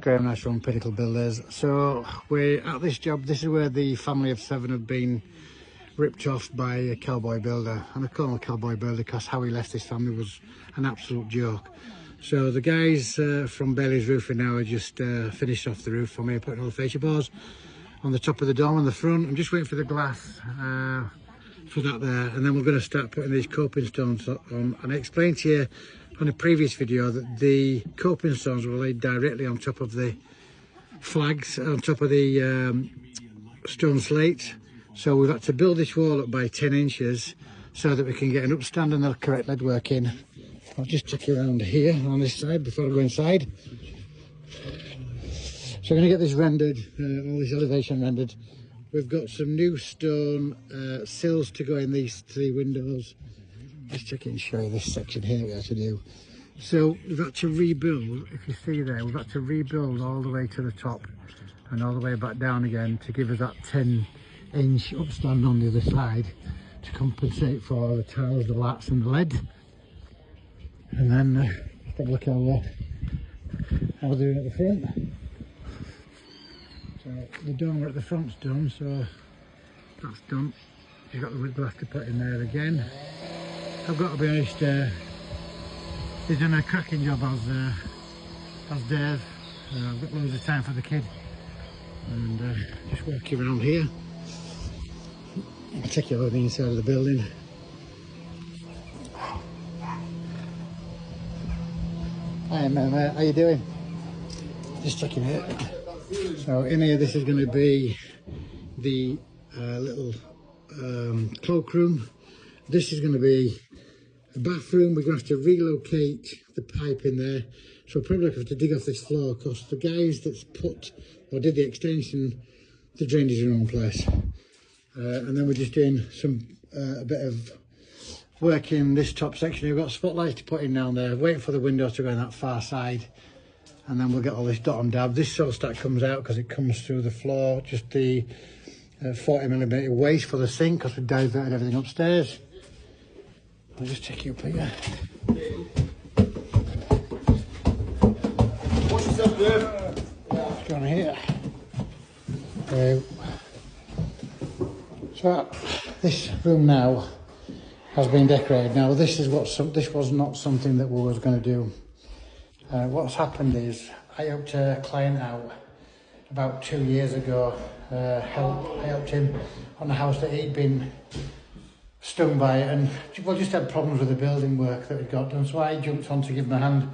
Graham Nash from Pinnacle Builders. So we're at this job. This is where the family of 7 have been ripped off by a cowboy builder, and I call him a cowboy builder because how he left this family was an absolute joke. So the guys from Bailey's Roofing now are just finished off the roof for me, putting all the fascia boards on the top of the dome on the front. I'm just waiting for the glass for that there, and then we're going to start putting these coping stones on. And I explained to you on a previous video that the coping stones were laid directly on top of the flags, on top of the stone slate. So we've had to build this wall up by 10 inches so that we can get an upstand and the correct lead work in. I'll just check you around here on this side before I go inside. So I'm going to get this rendered, all this elevation rendered. We've got some new stone sills to go in these 3 windows. Just check it and show you this section here we have to do. So we've had to rebuild, if you see there, we've had to rebuild all the way to the top and all the way back down again to give us that 10-inch upstand on the other side to compensate for the tiles, the lats and the lead. And then let's have a look how we're doing at the front. So the dormer at the front's done, so that's done. You've got the wood glass to put in there again. I've got to be honest, he's done a cracking job as Dave. I've got loads of time for the kid, and just walking around here. I'll take you over the inside of the building. Hi mate, how you doing? Just checking it. So in here, this is going to be the little cloakroom. This is going to be a bathroom. We're going to have to relocate the pipe in there. So we're probably have to dig off this floor because the guys that's put or did the extension, the drainage is in the wrong place. And then we're just doing a bit of work in this top section. We've got spotlights to put in down there, waiting for the windows to go on that far side, and then we'll get all this dot and dab. This saw stack comes out because it comes through the floor, just the 40mm waste for the sink because we diverted everything upstairs. I'll just check you up here. What's yourself there? What's going on here? So this room now has been decorated. Now this was not something that we was going to do. What's happened is I helped a client out about 2 years ago. I helped him on a house that he'd been stung by, and we just had problems with the building work that we'd got done. So I jumped on to give him a hand.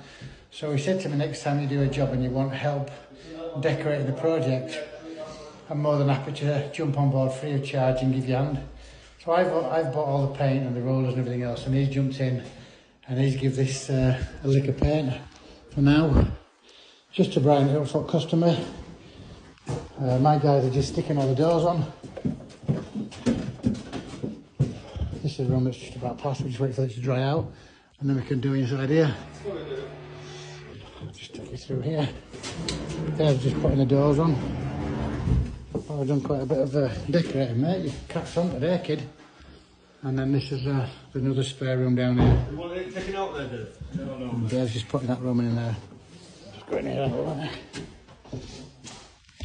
So he said to me, next time you do a job and you want help decorating the project, I'm more than happy to jump on board free of charge and give you a hand. So I've bought all the paint and the rollers and everything else, and he's jumped in and he's give this a lick of paint for now, just to brighten it up for customer. My guys are just sticking all the doors on. This is a room that's just about past. We just wait for it to dry out, and then we can do inside here. I'll just take you through here. There's just putting the doors on. Oh, I've done quite a bit of decorating, mate. You've cracked on today, kid. And then this is another spare room down here. You want it taken out there, Dave? No. Dave's just putting that room in there. Just going here, right?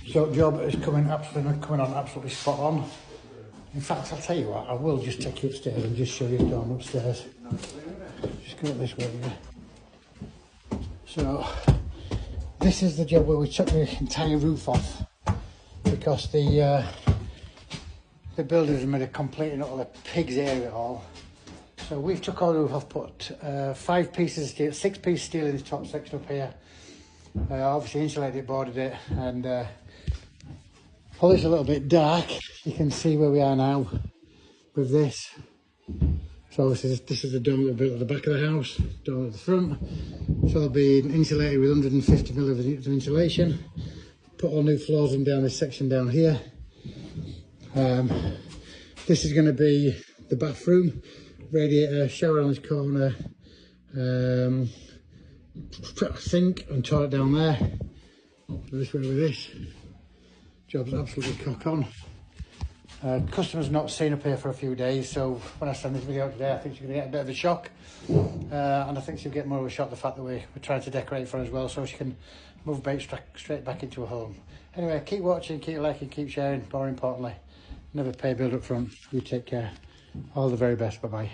So job is coming on absolutely spot on. In fact, I'll tell you what, I will just take you upstairs and just show you the dorm upstairs. Just go up this way here. So this is the job where we took the entire roof off because the builders made a complete and utter pig's ear of it all. So we've took all the roof off, put 5 pieces of steel, 6 pieces of steel in this top section up here. Obviously insulated it, boarded it, and although it's a little bit dark, you can see where we are now with this. So obviously this is the dome that we built at the back of the house, dome at the front. So it'll be insulated with 150mm of insulation. Put all new floors in down this section down here. This is going to be the bathroom, radiator, shower on this corner, sink and toilet down there. This way with this. Job's absolutely cock on. Customer's not seen up here for a few days, so when I send this video out today, I think she's going to get a bit of a shock. And I think she'll get more of a shock the fact that we're trying to decorate for her as well, so she can move bait straight back into a home. Anyway, keep watching, keep liking, keep sharing. More importantly, never pay bill up front. You take care. All the very best. Bye bye.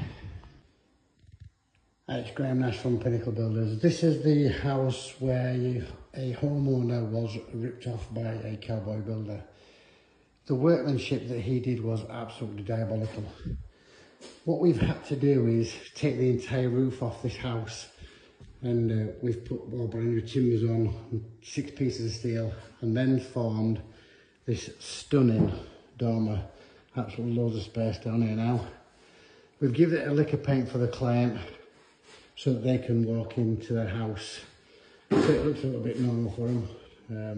Hi, it's Graham Nash from Pinnacle Builders. This is the house where a homeowner was ripped off by a cowboy builder. The workmanship that he did was absolutely diabolical. What we've had to do is take the entire roof off this house, and we've put all brand new timbers on, 6 pieces of steel, and then formed this stunning dormer. Absolutely loads of space down here now. We've given it a lick of paint for the client so that they can walk into their house. So it looks a little bit normal for them.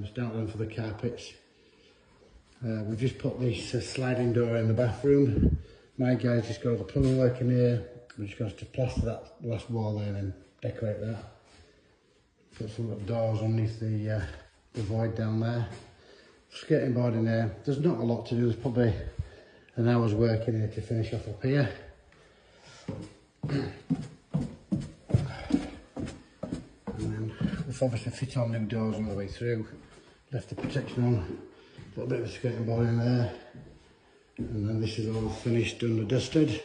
It's down them for the carpets. We've just put this sliding door in the bathroom. My guy's just got all the plumbing work in here. We're just going to plaster that last wall there and then decorate that. Put some little doors underneath the void down there. Skirting board in there. There's not a lot to do. There's probably an hour's work in here to finish off up here. We've obviously fit on new doors all the way through, left the protection on, a little bit of a skirting board in there, and then this is all finished, done and dusted.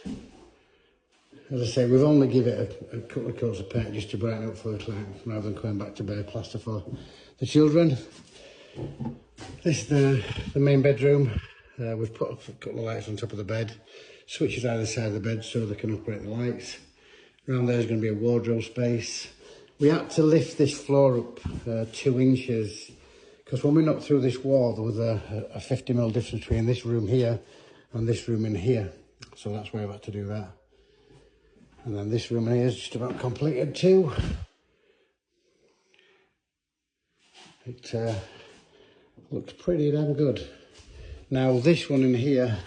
As I say, we've only given it a couple of coats of paint just to brighten up for the client rather than coming back to bare plaster for the children. This is the main bedroom. We've put a couple of lights on top of the bed, switches either side of the bed so they can operate the lights. Around there is going to be a wardrobe space. We had to lift this floor up 2 inches because when we knocked through this wall there was a 50mm difference between this room here and this room in here. So that's why we had to do that. And then this room in here is just about completed too. It looks pretty damn good. Now this one in here,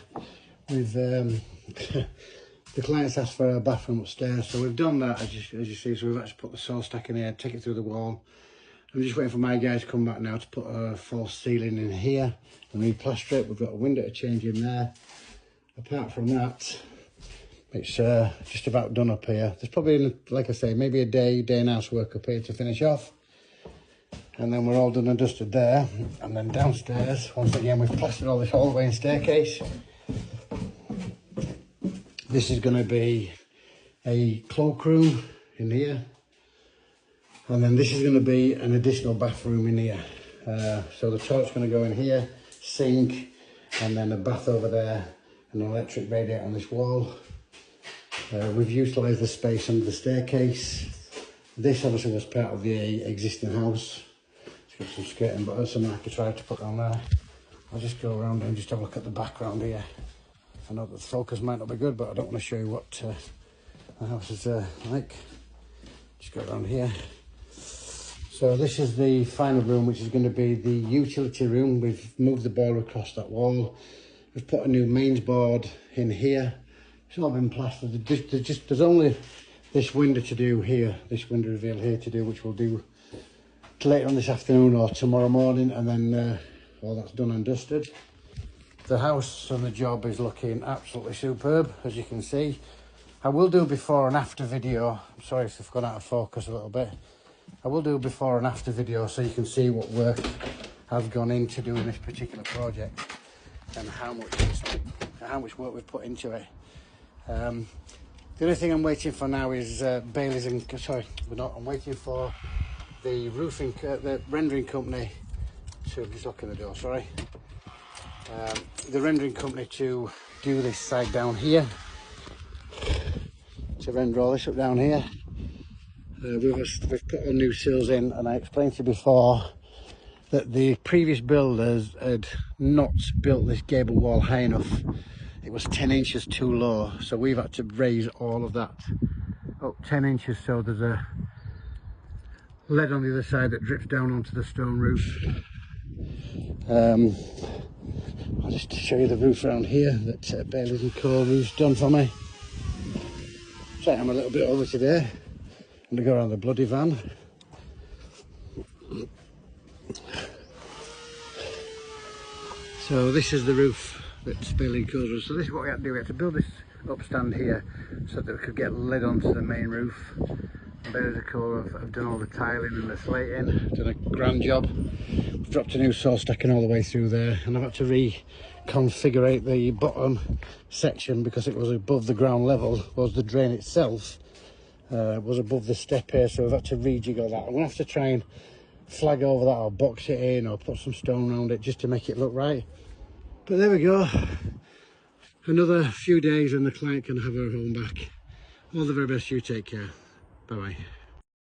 we've the clients asked for a bathroom upstairs, so we've done that as you see. So we've actually put the saw stack in here, take it through the wall. I'm just waiting for my guys to come back now to put a false ceiling in here and re-plaster it. We've got a window to change in there. Apart from that, it's just about done up here. There's probably, like I say, maybe a day and a half's work up here to finish off. And then we're all done and dusted there. And then downstairs, once again, we've plastered all this hallway and staircase. This is going to be a cloakroom in here. And then this is going to be an additional bathroom in here. So the toilet's going to go in here, sink, and then a bath over there, and an electric radiator on this wall. We've utilised the space under the staircase. This obviously was part of the existing house. It's got some skirting, but there's some architrave to put on there. I'll just go around and just have a look at the background here. I know that the focus might not be good, but I don't want to show you what the house is like. Just go around here. So this is the final room, which is going to be the utility room. We've moved the boiler across that wall. We've put a new mains board in here. It's all been plastered. There's only this window to do here, this window reveal here to do, which we'll do later on this afternoon or tomorrow morning, and then all that's done and dusted. The house and the job is looking absolutely superb, as you can see. I will do a before and after video. I'm sorry if I've gone out of focus a little bit. I will do a before and after video so you can see what work has gone into doing this particular project and how much work we've put into it. The only thing I'm waiting for now is Bailey's and I'm waiting for the the rendering company to just lock in the door. Sorry, the rendering company to do this side down here, to render all this up down here. We've put all new sills in, and I explained to you before that the previous builders had not built this gable wall high enough. It was 10 inches too low, so we've had to raise all of that up 10 inches so there's a lead on the other side that drips down onto the stone roof. I'll just show you the roof around here that Bailey's and Co roof's done for me. So I'm a little bit over today. I'm going to go around the bloody van. So this is the roof that Bailey and Co roof. So this is what we had to do. We had to build this upstand here so that we could get lead onto the main roof. Beardical have done all the tiling and the slating, done a grand job. We've dropped a new saw stacking all the way through there, and I've had to reconfigure the bottom section because it was above the ground level, whereas the drain itself was above the step here, so we've had to rejiggle that. I'm going to have to try and flag over that or box it in or put some stone around it just to make it look right. But there we go. Another few days and the client can have her home back. All the very best, you take care. Bye bye.